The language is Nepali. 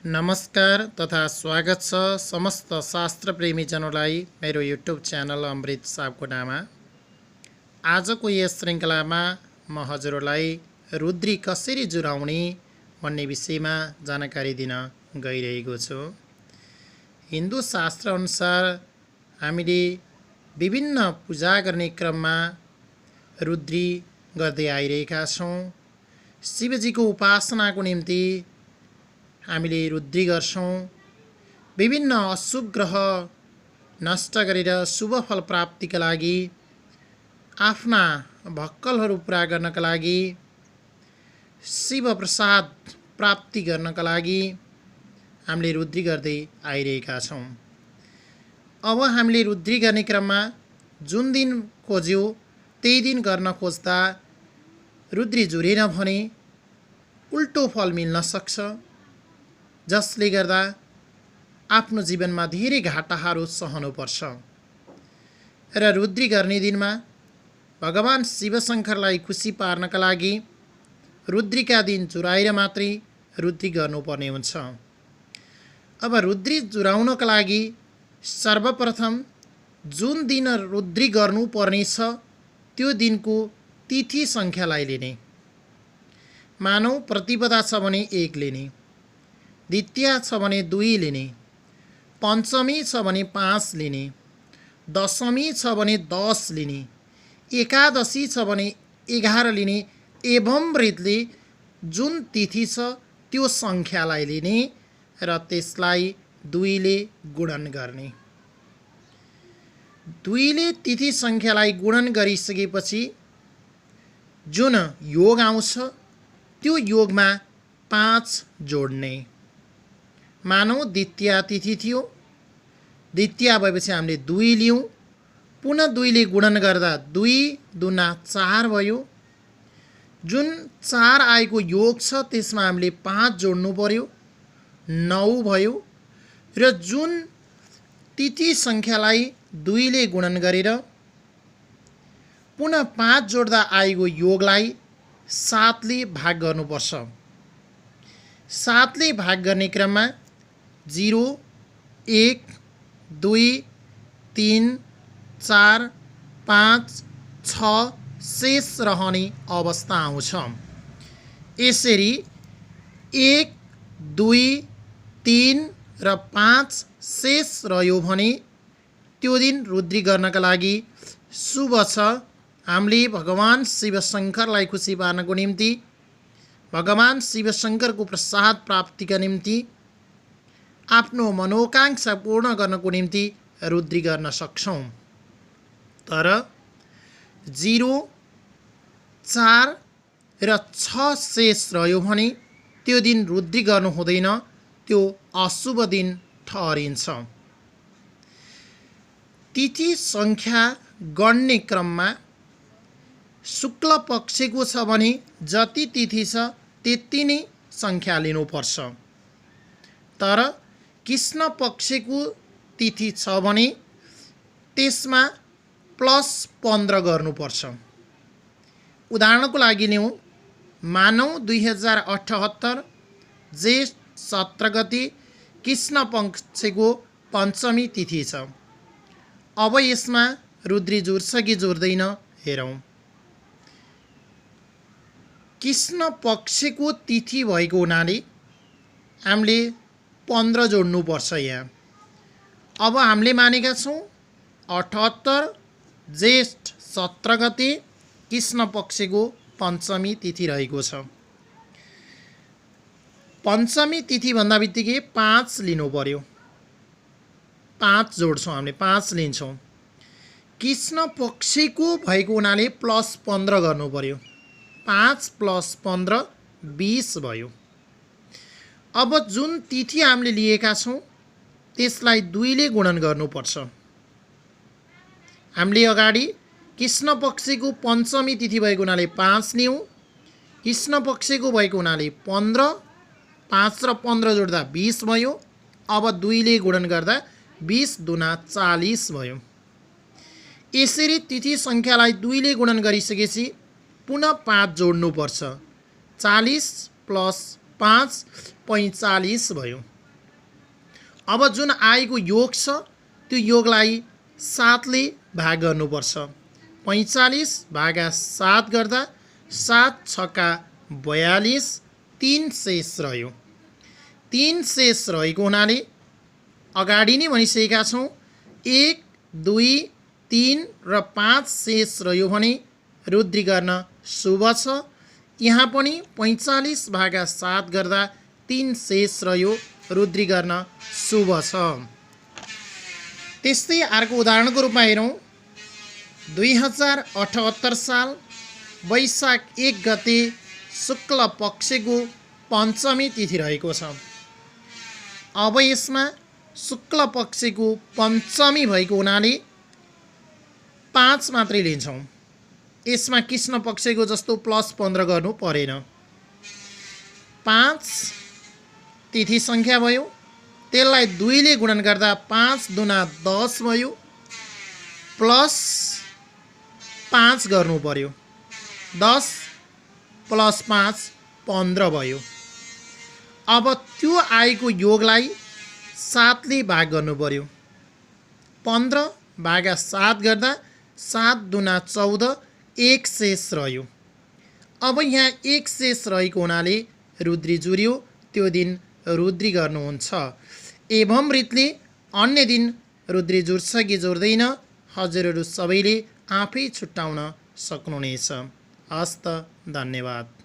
नमस्कार तथा स्वागत छ समस्त शास्त्र प्रेमीजनलाई मेरो युट्युब च्यानल अमृत सापकोटामा। आजको यस श्रृङ्खलामा म हजुरलाई रुद्री कसरी जुराउने भन्ने विषयमा जानकारी दिन गइरहेको छु। हिन्दू शास्त्र अनुसार हामीले विभिन्न पूजा गर्ने क्रममा रुद्री गर्दै आइरहेका छौँ। शिवजीको उपासनाको निम्ति हामीले रुद्री गर्छौँ। विभिन्न अशुभ ग्रह नष्ट गरेर शुभ फल प्राप्तिका लागि, आफ्ना भक्कलहरू पुरा गर्नका लागि, शिव प्रसाद प्राप्ति गर्नका लागि हामीले रुद्री गर्दै आइरहेका छौँ। अब हामीले रुद्री गर्ने क्रममा जुन दिन खोज्यो त्यही दिन गर्न खोज्दा रुद्री जुरेन भने उल्टो फल मिल्न सक्छ, जसले गर्दा आफ्नो जीवनमा धेरै घाटाहरू सहनुपर्छ। र रुद्री गर्ने दिनमा भगवान शिवशङ्करलाई खुसी पार्नका लागि रुद्रीका दिन जुराएर मात्रै रुद्री गर्नुपर्ने हुन्छ। अब रुद्री जुराउनका लागि सर्वप्रथम जुन दिन रुद्री गर्नुपर्नेछ त्यो दिनको तिथि सङ्ख्यालाई लिने। मानौ प्रतिपदा छ भने 1 लिने, द्वितीया छ भने 2 लिने, पञ्चमी छ भने 5 लिने, दशमी छ भने 10 लिने, एकादशी छ भने 11 लिने, एवं रीतले जुन तिथि छ त्यो सङ्ख्यालाई लिने र त्यसलाई 2 ले गुणन गर्ने। 2 ले तिथि सङ्ख्यालाई गुणन गरिसकेपछि जुन योग आउँछ त्यो योगमा 5 जोड्ने। मानौ द्वितीया तिथि थियो, द्वितीया भएपछि हामीले 2 लियौँ, पुनः 2 ले गुणन गर्दा 2 दुना 4 भयो। जुन 4 आएको योग छ त्यसमा हामीले 5 जोड्नु पर्यो, 9 भयो। र जुन तिथि सङ्ख्यालाई 2 ले गुणन गरेर पुनः 5 जोड्दा आएको योगलाई 7 ले भाग गर्नुपर्छ। 7 ले भाग गर्ने क्रममा 0, 1, 2, 3, 4, 5, 6 शेष रहने अवस्था आउँछ। यसरी 1, 2, 3 र 5 शेष रह्यो भने त्यो दिन रुद्री गर्नका लागि शुभ छ। हामीले भगवान शिवशङ्करलाई खुसी पार्नको निम्ति, भगवान शिवशङ्करको प्रसाद प्राप्तिका निम्ति, आफ्नो मनोकांक्षा पूर्ण गर्नको निम्ति रुद्री गर्न सक्छौँ। तर 0, 4 र 6 शेष रह्यो भने त्यो दिन रुद्री गर्नु हुँदैन, त्यो अशुभ दिन ठहरिन्छ। तिथि सङ्ख्या गण्ने क्रममा शुक्ल पक्षको छ भने जति तिथि छ त्यति नै सङ्ख्या लिनुपर्छ। तर कृष्ण पक्षको तिथि छ भने त्यसमा +15 गर्नुपर्छ। उदाहरणको लागि लिउँ, मानौ 2078 जेठ 17 गते कृष्ण पक्षको पञ्चमी तिथि छ। अब यसमा रुद्री जुर्छ कि जुर्दैन हेरौँ। कृष्ण पक्षको तिथि भएको हुनाले हामीले 15 जोड्नुपर्छ यहाँ। अब हामीले मानेका छौँ 78 जेठ 17 गते कृष्ण पक्षको पञ्चमी तिथि रहेको छ। पञ्चमी तिथि भन्दा बित्तिकै 5 लिनु पर्यो, 5 जोड्छौँ हामीले, 5 लिन्छौँ। कृष्ण पक्षको भएको हुनाले +15 गर्नु पर्यो, 5 + 15 20 भयो। अब जुन तिथि हामीले लिएका छौँ त्यसलाई 2 ले गुणन गर्नुपर्छ। हामीले अगाडि कृष्ण पक्षको पञ्चमी तिथि भएको हुनाले 5 लियौँ, कृष्ण पक्षको भएको हुनाले 15, 5 र 15 जोड्दा 20 भयो। अब 2 ले गुणन गर्दा 20 दुना 40 भयो। यसरी तिथि सङ्ख्यालाई 2 ले गुणन गरिसकेपछि पुनः 5 जोड्नुपर्छ। 40 + 5 45 भयो। अब जुन आएको योग छ त्यो योगलाई 7 ले भाग गर्नुपर्छ। 45 भागा 7 गर्दा 7 छक्का 42, 3 शेष रह्यो। 3 शेष रहेको हुनाले अगाडि नै भनिसकेका छौँ 1, 2, 3 र 5 शेष रह्यो भने रुद्री गर्न शुभ छ। यहाँ पनि 45 भागा 7 गर्दा 3 शेष रह्यो, रुद्री गर्न शुभ छ। त्यस्तै अर्को उदाहरणको रूपमा हेरौँ। 2078 साल वैशाख 1 गते शुक्ल पक्षको पञ्चमी तिथि रहेको छ। अब यसमा शुक्ल पक्षको पञ्चमी भएको हुनाले 5 मात्रै लिन्छौँ। यसमा कृष्ण पक्षको जस्तो +15 गर्नु परेन। 5 तिथि सङ्ख्या भयो, त्यसलाई 2 ले गुणन गर्दा 5 दुना 10 भयो, प्लस 5 गर्नु पर्यो। 10 + 5 15 भयो। अब त्यो आएको योगलाई 7 ले भाग गर्नु पर्यो। 15 भागा 7 गर्दा 7 दुना 14, 1 शेष रह्यो। अब यहाँ 1 शेष रहेको हुनाले रुद्री जुर्यो, त्यो दिन रुद्री गर्नुहुन्छ। एवं रीतले अन्य दिन रुद्री जुर्छ कि जुर्दैन हजुरहरू सबैले आफै छुट्याउन सक्नुहुनेछ। हस्त, धन्यवाद।